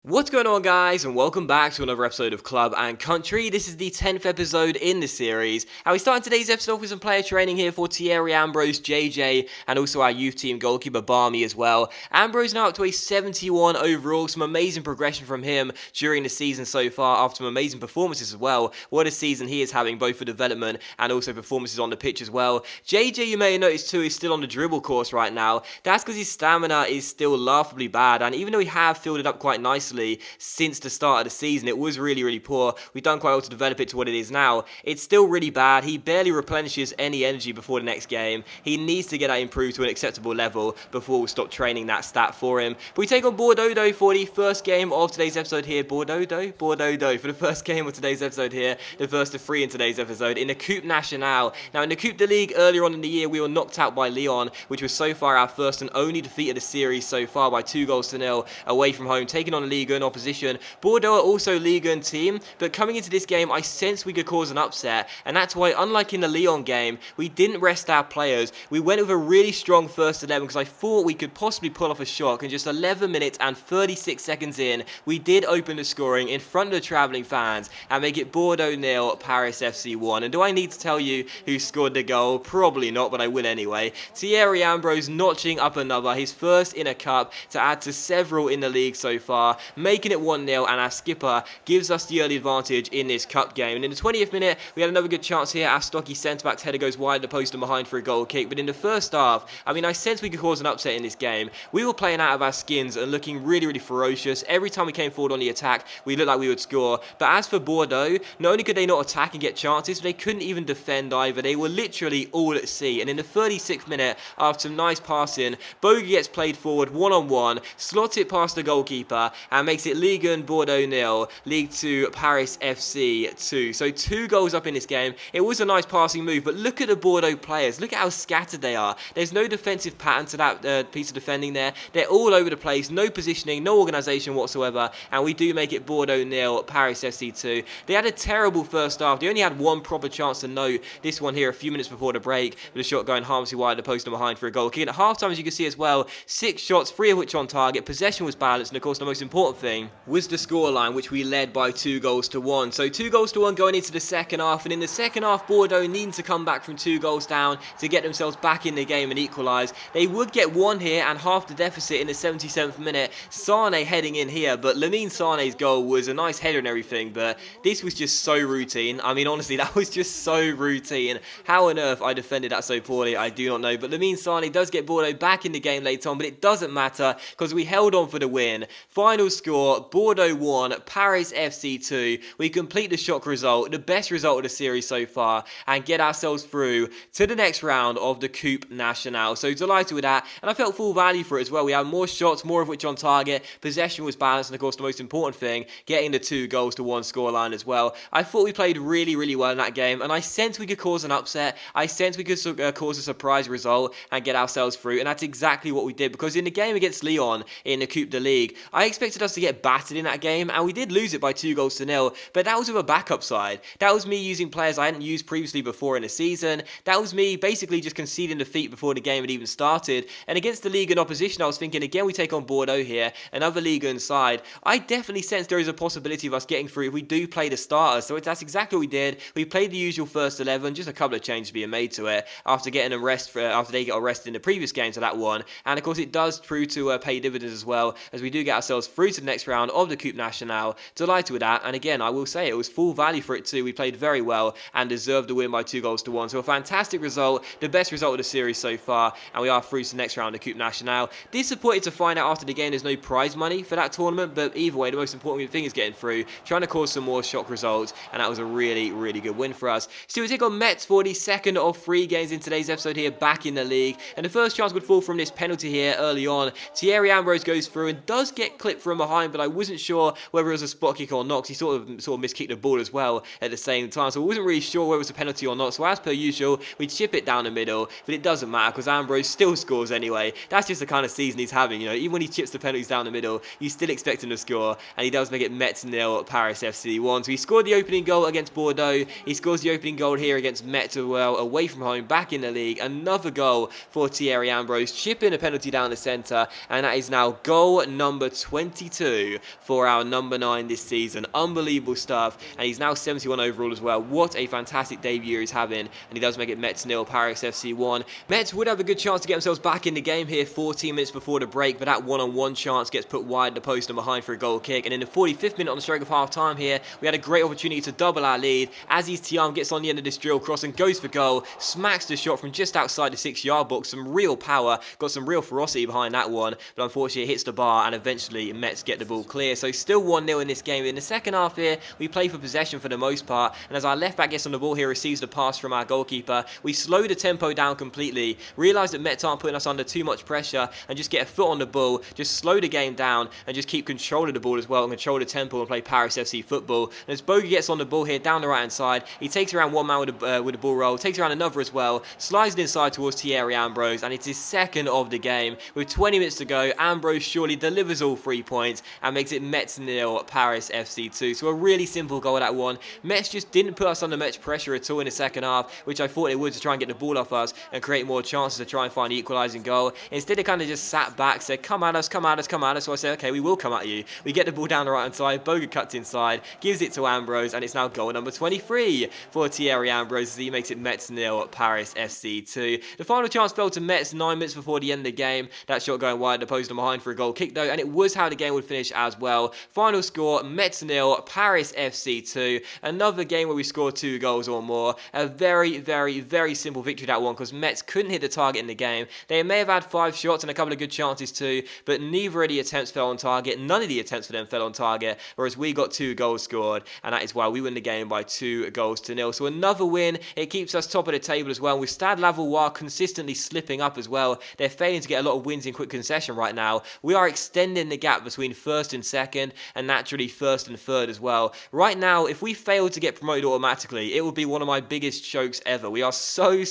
What's going on, guys, and welcome back to another episode of Club and Country. This is the 10th episode in the series, and we start today's episode off with some player training here for Thierry Ambrose, JJ, and also our youth team goalkeeper Barmy as well. Ambrose now up to a 71 overall, some amazing progression from him during the season so far, after some amazing performances as well. What a season he is having, both for development and also performances on the pitch as well. JJ, you may have noticed too, is still on the dribble course right now. That's because his stamina is still laughably bad, and even though we have filled it up quite nicely since the start of the season, it was really poor. We've done quite well to develop it to what it is now. It's still really bad. He barely replenishes any energy before the next game. He needs to get that improved to an acceptable level before we stop training that stat for him. But we take on Bordeaux though for the first game of today's episode here. Bordeaux for the first game of today's episode here, the first of three in today's episode in the Coupe Nationale. Now in the Coupe de Ligue earlier on in the year, we were knocked out by Lyon, which was so far our first and only defeat of the series so far by 2-0 away from home, taking on a Ligue 1 opposition. Bordeaux are also a Ligue 1 team, but coming into this game, I sensed we could cause an upset, and that's why, unlike in the Lyon game, we didn't rest our players. We went with a really strong first 11 because I thought we could possibly pull off a shock, and just 11 minutes and 36 seconds in, we did open the scoring in front of the travelling fans and make it Bordeaux 0, Paris FC 1. And do I need to tell you who scored the goal? Probably not, but I will anyway. Thierry Ambrose notching up another, his first in a cup, to add to several in the league so far, making it 1-0, and our skipper gives us the early advantage in this cup game. And in the 20th minute, we had another good chance here. Our stocky centre-back's header goes wide of the post and behind for a goal kick. But in the first half, I sensed we could cause an upset in this game. We were playing out of our skins and looking really ferocious. Every time we came forward on the attack, we looked like we would score. But as for Bordeaux, not only could they not attack and get chances, but they couldn't even defend either. They were literally all at sea. And in the 36th minute, after some nice passing, Bogie gets played forward one-on-one, slots it past the goalkeeper, and makes it Ligue 1 Bordeaux 0, League 2 Paris FC 2. So 2 goals up in this game. It was a nice passing move, but look at the Bordeaux players. Look at how scattered they are. There's no defensive pattern to that piece of defending there. They're all over the place. No positioning, no organisation whatsoever. And we do make it Bordeaux 0, Paris FC 2. They had a terrible first half. They only had one proper chance to note. This one here a few minutes before the break, with a shot going harmlessly wide of the post and behind for a goal kick. At half-time, as you can see as well, 6 shots, 3 of which on target. Possession was balanced, and of course the most important thing was the scoreline, which we led by 2-1. So 2-1 going into the second half, and in the second half, Bordeaux needing to come back from 2 goals down to get themselves back in the game and equalise. They would get one here and half the deficit in the 77th minute. Sane heading in here, but Lamine Sane's goal was a nice header and everything, but this was just so routine. Honestly, that was just so routine. How on earth I defended that so poorly, I do not know. But Lamine Sane does get Bordeaux back in the game later on, but it doesn't matter because we held on for the win. Final score, Bordeaux 1, Paris FC 2. We complete the shock result, the best result of the series so far, and get ourselves through to the next round of the Coupe Nationale. So delighted with that, and I felt full value for it as well. We had more shots, more of which on target, possession was balanced, and of course the most important thing, getting the 2-1 scoreline as well. I thought we played really well in that game, and I sensed we could cause an upset. I sensed we could cause a surprise result and get ourselves through, and that's exactly what we did, because in the game against Lyon in the Coupe de Ligue, I expected us to get battered in that game, and we did lose it by 2-0, but that was with a backup side. That was me using players I hadn't used previously before in the season. That was me basically just conceding defeat before the game had even started. And against the Ligue 1 opposition, I was thinking, again, we take on Bordeaux here, another Ligue 1 side. I definitely sense there is a possibility of us getting through if we do play the starters. So that's exactly what we did. We played the usual first 11, just a couple of changes being made to it after getting a rest after they got arrested in the previous game to that one. And of course, it does prove to pay dividends as well, as we do get ourselves through to the next round of the Coupe Nationale. Delighted with that, and again, I will say it was full value for it too. We played very well and deserved the win by 2-1. So a fantastic result, the best result of the series so far, and we are through to the next round of Coupe Nationale. Disappointed to find out after the game there's no prize money for that tournament, but either way, the most important thing is getting through, trying to cause some more shock results, and that was a really good win for us. Still, we take on Metz for the second of 3 games in today's episode here, back in the league, and the first chance would fall from this penalty here early on. Thierry Ambrose goes through and does get clipped from behind, but I wasn't sure whether it was a spot kick or not, because he sort of miskicked the ball as well at the same time, so I wasn't really sure whether it was a penalty or not. So as per usual, we chip it down the middle, but it doesn't matter because Ambrose still scores anyway. That's just the kind of season he's having, even when he chips the penalties down the middle, you still expect him to score, and he does make it Metz 0, Paris FC 1. So he scored the opening goal against Bordeaux, he scores the opening goal here against Metz as well, away from home, back in the league. Another goal for Thierry Ambrose, chipping a penalty down the centre, and that is now goal number 22 22 for our number 9 this season. Unbelievable stuff, and he's now 71 overall as well. What a fantastic debut he's having, and he does make it Metz 0, Paris FC 1. Metz would have a good chance to get themselves back in the game here 14 minutes before the break, but that one-on-one chance gets put wide the post and behind for a goal kick. And in the 45th minute on the stroke of half-time here, we had a great opportunity to double our lead. Aziz Thiam gets on the end of this drill cross and goes for goal, smacks the shot from just outside the 6-yard box. Some real power, got some real ferocity behind that one, but unfortunately it hits the bar and eventually Metz get the ball clear. So still 1-0 in this game. In the second half here, we play for possession for the most part, and as our left back gets on the ball here, receives the pass from our goalkeeper, we slow the tempo down completely, realise that Metz aren't putting us under too much pressure, and just get a foot on the ball, just slow the game down and just keep control of the ball as well, and control the tempo and play Paris FC football. And as Bogie gets on the ball here down the right hand side, he takes around one man with the ball roll, takes around another as well, slides it inside towards Thierry Ambrose, and it's his second of the game. With 20 minutes to go, Ambrose surely delivers all 3 points and makes it Metz 0, Paris FC 2. So a really simple goal, that one. Metz just didn't put us under much pressure at all in the second half, which I thought they would, to try and get the ball off us and create more chances to try and find the equalising goal. Instead, they kind of just sat back, said, come at us, come at us, come at us. So I said, okay, we will come at you. We get the ball down the right hand side, Boga cuts inside, gives it to Ambrose, and it's now goal number 23 for Thierry Ambrose as he makes it Metz 0, Paris FC 2. The final chance fell to Metz 9 minutes before the end of the game. That shot going wide, the post and behind for a goal kick though, and it was how the game would finish as well. Final score, Metz 0, Paris FC 2. Another game where we scored 2 goals or more. A very, very, very simple victory, that one, because Metz couldn't hit the target in the game. They may have had 5 shots and a couple of good chances too, but neither of the attempts fell on target. None of the attempts for them fell on target, whereas we got 2 goals scored, and that is why we win the game by 2-0. So another win. It keeps us top of the table as well, with Stade Lavallois consistently slipping up as well. They're failing to get a lot of wins in quick concession right now. We are extending the gap between first and second, and naturally first and third as well. Right now, if we fail to get promoted automatically, it would be one of my biggest chokes ever. We are so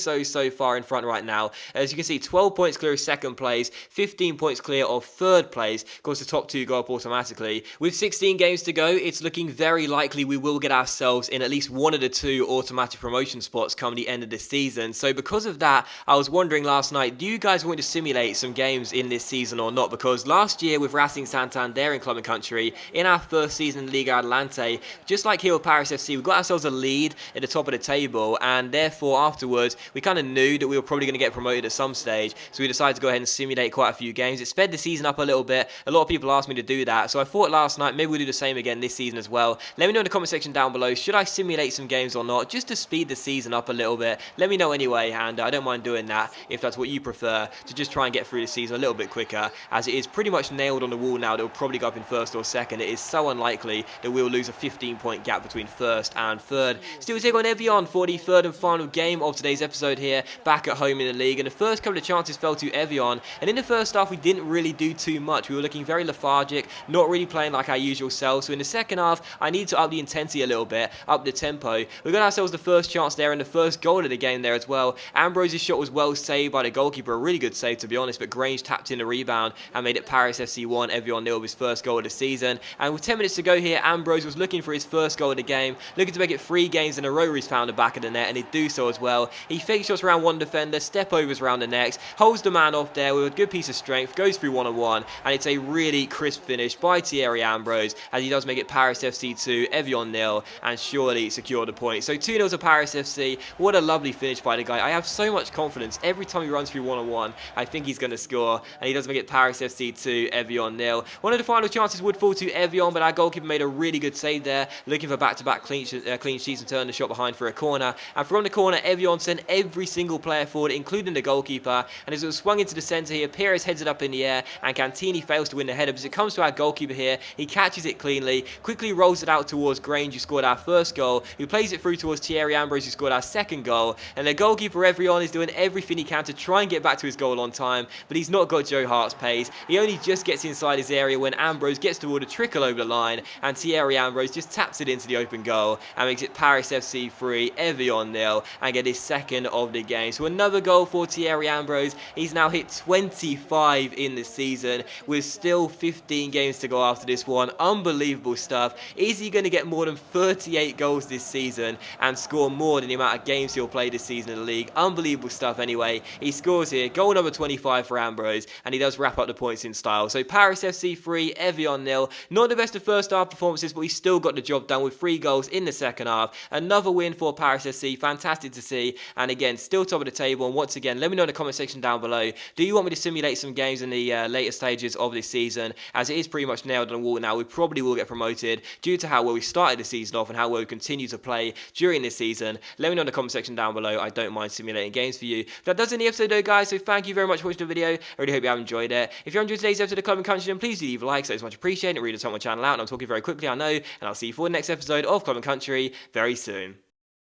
far in front right now. As you can see, 12 points clear of second place, 15 points clear of third place. Of course, the top 2 go up automatically. With 16 games to go, it's looking very likely we will get ourselves in at least one of the 2 automatic promotion spots come the end of the season. So because of that, I was wondering last night, do you guys want to simulate some games in this season or not? Because last year with Racing Santander in Club and Country, in our first season in Liga Adelante, just like here with Paris FC, we got ourselves a lead at the top of the table, and therefore afterwards we kind of knew that we were probably going to get promoted at some stage, so we decided to go ahead and simulate quite a few games. It sped the season up a little bit. A lot of people asked me to do that, so I thought last night maybe we'll do the same again this season as well. Let me know in the comment section down below, should I simulate some games or not, just to speed the season up a little bit. Let me know anyway, and I don't mind doing that if that's what you prefer, to just try and get through the season a little bit quicker, as it is pretty much nailed on the wall now that we'll probably go up in first or second. It is so unlikely that we'll lose a 15-point gap between first and third. Still, we take on Evian for the third and final game of today's episode here, back at home in the league, and the first couple of chances fell to Evian, and in the first half we didn't really do too much. We were looking very lethargic, not really playing like our usual self. So in the second half, I need to up the intensity a little bit, up the tempo. We got ourselves the first chance there and the first goal of the game there as well. Ambrose's shot was well saved by the goalkeeper, a really good save to be honest, but Grange tapped in the rebound and made it Paris FC 1, Evian 0 with his first goal of the season. And with 10 minutes to go here, Ambrose was looking for his first goal of the game, looking to make it 3 games in a row where he's found the back of the net, and he'd do so as well. He fake shots around one defender, step overs around the next, holds the man off there with a good piece of strength, goes through one-on-one, and it's a really crisp finish by Thierry Ambrose, as he does make it Paris FC 2, Evian 0, and surely secure the point. So 2-0 to Paris FC. What a lovely finish by the guy. I have so much confidence every time he runs through one-on-one. I think he's going to score, and he does make it Paris FC 2, Evian 0. One of the final chances would fall to Evian, but our goalkeeper made a really good save there, looking for back-to-back clean sheets and turned the shot behind for a corner. And from the corner, Evian sent every single player forward, including the goalkeeper, and as it was swung into the centre here, Pires heads it up in the air, and Cantini fails to win the header. As it comes to our goalkeeper here, he catches it cleanly, quickly rolls it out towards Grange, who scored our first goal, who plays it through towards Thierry Ambrose, who scored our second goal, and the goalkeeper Evian is doing everything he can to try and get back to his goal on time, but he's not got Joe Hart's pace. He only just gets inside his area when Ambrose gets the ball to trickle over the line, and Thierry Ambrose just taps it into the open goal and makes it Paris FC 3, Evian 0, and get his second of the game. So another goal for Thierry Ambrose. He's now hit 25 in the season, with still 15 games to go after this one. Unbelievable stuff. Is he going to get more than 38 goals this season and score more than the amount of games he'll play this season in the league? Unbelievable stuff anyway. He scores here, goal number 25 for Ambrose, and he does wrap up the points in style. So Paris FC 3, 3, Evian 0. Not the best of first half performances, but we still got the job done with 3 goals in the second half. Another win for Paris SC, fantastic to see. And again, still top of the table. And once again, let me know in the comment section down below, do you want me to simulate some games in the later stages of this season? As it is pretty much nailed on the wall now, we probably will get promoted due to how well we started the season off and how well we continue to play during this season. Let me know in the comment section down below. I don't mind simulating games for you. That does end the episode though, guys, so thank you very much for watching the video. I really hope you have enjoyed it. If you enjoyed today's episode of Club and Country, then please do leave a like, so it's much appreciated. It really does help my channel out, and I'm talking very quickly, I know, and I'll see you for the next episode of Club and Country very soon.